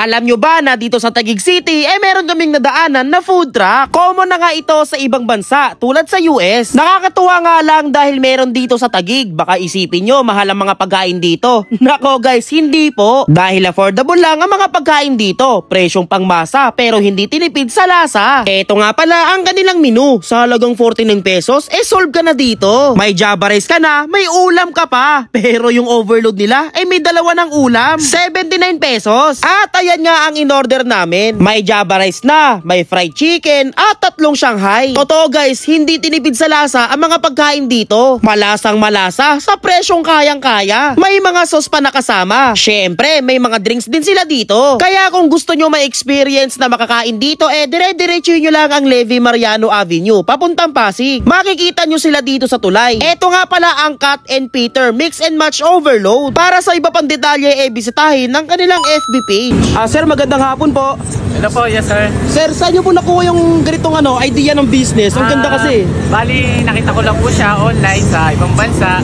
Alam nyo ba na dito sa Taguig City meron kaming nadaanan na food truck? Common na nga ito sa ibang bansa tulad sa US. Nakakatuwa nga lang dahil meron dito sa Taguig. Baka isipin nyo mahal ang mga pagkain dito. Nako guys, hindi po. Dahil affordable lang ang mga pagkain dito. Presyong pangmasa pero hindi tinipid sa lasa. Eto nga pala ang kanilang menu. Sa halagang 49 pesos, solve ka na dito. May Java rice ka na, may ulam ka pa. Pero yung overload nila may dalawa ng ulam. 79 pesos. At ayan nga ang in-order namin. May Java rice na, may fried chicken at 3 Shanghai. Totoo guys, hindi tinipid sa lasa ang mga pagkain dito. Malasang malasa sa presyong kayang-kaya. May mga sauce pa nakasama. Syempre, may mga drinks din sila dito. Kaya kung gusto nyo ma-experience na makakain dito, dire-diretso nyo lang ang Levi Mariano Avenue, papuntang Pasig. Makikita nyo sila dito sa tulay. Eto nga pala ang Cat and Peter Mix and Match Overload. Para sa iba pang detalye, bisitahin ng kanilang FB page. Sir, magandang hapon po. Hello po, yes sir. Sir, saan nyo po nakuha yung ganitong idea ng business? Ang ganda kasi. Bali, nakita ko lang po siya online sa ibang bansa.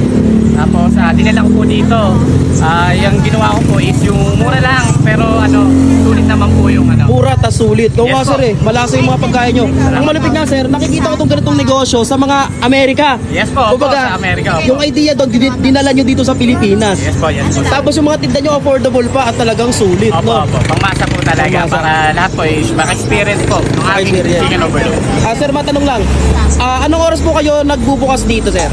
Tapos, dinala ko po dito. Yung ginawa ko po is yung mura lang, pero sulit naman po yung Mura ta sulit. Kung Yes, sir malasa yung mga pagkain nyo. Ang malupit nga sir, nakikita ko itong ganitong negosyo sa mga Amerika. Yes po, Kumbaga, sa Amerika. yung idea doon, dinala nyo dito sa Pilipinas. Yes po, yes po. Tapos yung mga tinda nyo affordable pa at talagang sulit. Opo, No? opo. Pangmasa po talaga Pangmasa. para lahat po is maka-experience po ng aking Experience. chicken overload. Sir, matanong lang. Anong oras po kayo nagbubukas dito, sir?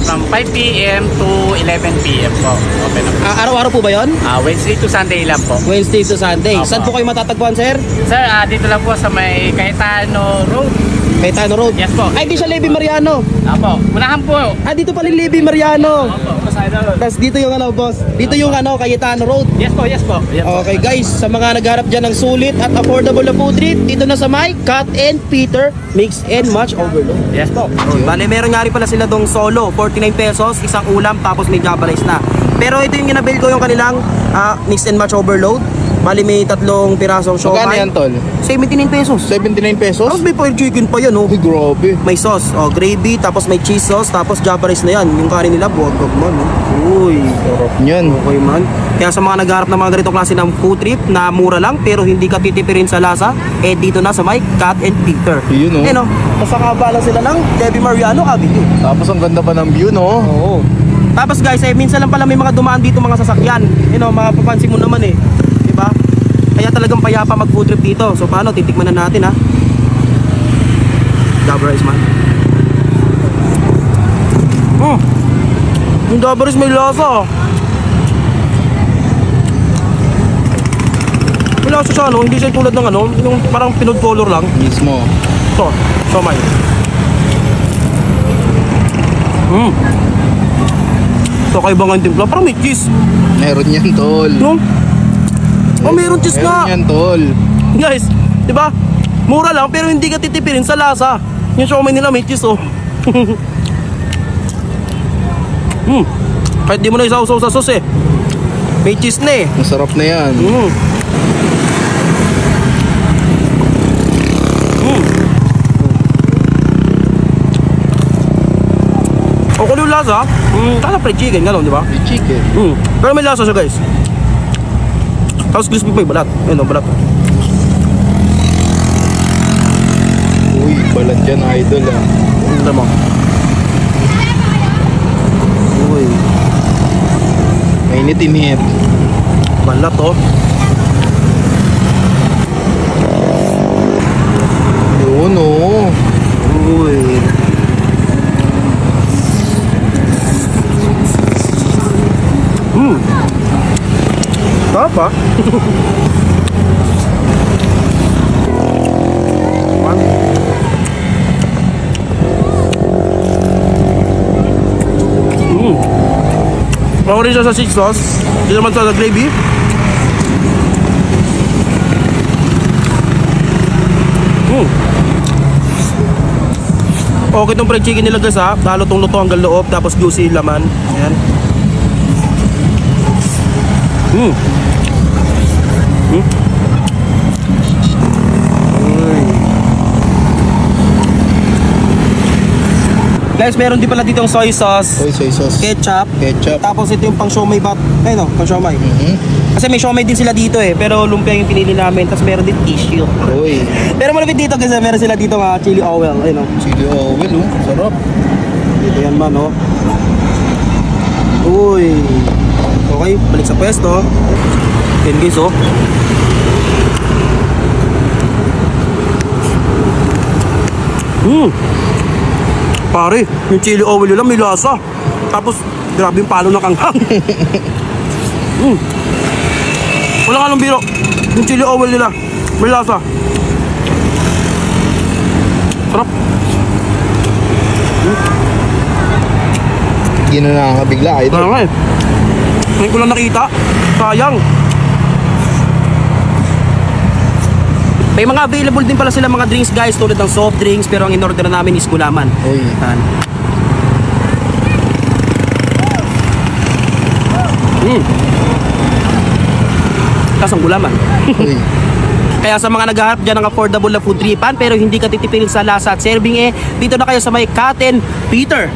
From 5 p.m. to 11 p.m. po. Open up. Araw-araw po ba yun? Wednesday to Sunday lang po. Wednesday to Sunday. Opo. Saan po kayo matatagpuan, sir? Sir, dito lang po sa may Cayetano Road. Cayetano Road. Yes po. Ay, di siya Levi Mariano. Opo, unahan po. Dito pala yung Levi Mariano. Opo, Poseidon. Tapos dito yung boss. Dito yung Cayetano Road. Yes po, yes po. Yes po. Okay guys, sa mga nagharap dyan ng sulit at affordable na food treat, dito na sa may Cat and Peter Mix and Match Overload. Yes po. Bale, meron nga rin pala sila dong solo, 49 pesos, isang ulam, tapos may Java rice na. Pero ito yung ginabil ko yung kanilang Mix and Match Overload. Bali, may 3 pirasong siomai. Magkano yan, tol? 79 pesos. 79 pesos? Tapos may fried chicken pa yan, oh. Uy, grabe. May sauce, gravy, tapos may cheese sauce, tapos Java rice na yan. Yung kanin nila, buwag man, oh. Uy, Sarap niyan. okay man. Kaya sa mga nagharap ng mga ganitong klase ng food trip na mura lang pero hindi ka titipirin sa lasa, dito na sa may Cat and Peter. Yun, oh. Masakaba lang sila ng Levi Mariano Avenue. Tapos ang ganda pa ng view, no? Oo. Tapos guys, minsan lang pala may mga dumaan dito mga sasakyan. Mapapansin mo naman diba? Kaya talagang payapa mag food trip dito. So paano, titikman na natin Java rice man. Yung Java rice may lasa. May lasa siya hindi siya tulad ng yung parang pinod color lang. Mismo. Ito, siomai. Ito kaibangan timpla, parang may cheese. Meron yan, tol. No? Meron cheese nga. Meron yan, tol. Guys, di ba? Mura lang pero hindi ka titipirin sa lasa. Yung siomai nila may cheese, Kahit di mo na isaw-saw sa sauce may cheese na Masarap na yan. Okay yung lasa. Kala fried chicken, gano'n, di ba? May chicken. Pero may lasa siya, guys. Tapos crispy pa yung balat. Ayun, balat. Uy, balat yan, idol, Tignan mo. Uy. Mainit-init. Balat, Yun, Uy. Sarap Ako rin siya sa cheese sauce. Hindi naman sa gravy. Okay itong fried chicken nila guys lalo itong luto hanggang loob. Tapos juicy laman. Ayan. Guys, meron din pala ditong soy sauce, soy sauce, ketchup, ketchup. tapos ito yung pang siomai bat. Ayun pang siomai. Kasi may siomay din sila dito eh, pero lumpia yung pinili namin, tapos meron din tissue. Uy. Pero malapit dito kasi meron sila dito nga chili oil, ayun o. Chili oil, oh. Sarap. Dito yan man o. Uy. Okay, balik sa pwesto. Yan guys o. Pare, yung chili oil nila may lasa. Tapos, grabe yung palo ng kanghang. Wala ka ng biro. Yung chili oil nila may lasa. Sarap. Hindi na nakakabigla, idol. Ano nga eh. Ngayon ko lang nakita. Sayang. May mga available din pala sila mga drinks guys, tulad ng soft drinks, pero ang in-order namin is gulaman. Uy. Kasang gulaman. Uy. Kaya sa mga naghahanap dyan ng affordable na food tripan pero hindi ka titipirin sa lasa at serving dito na kayo sa may Cotton Peter.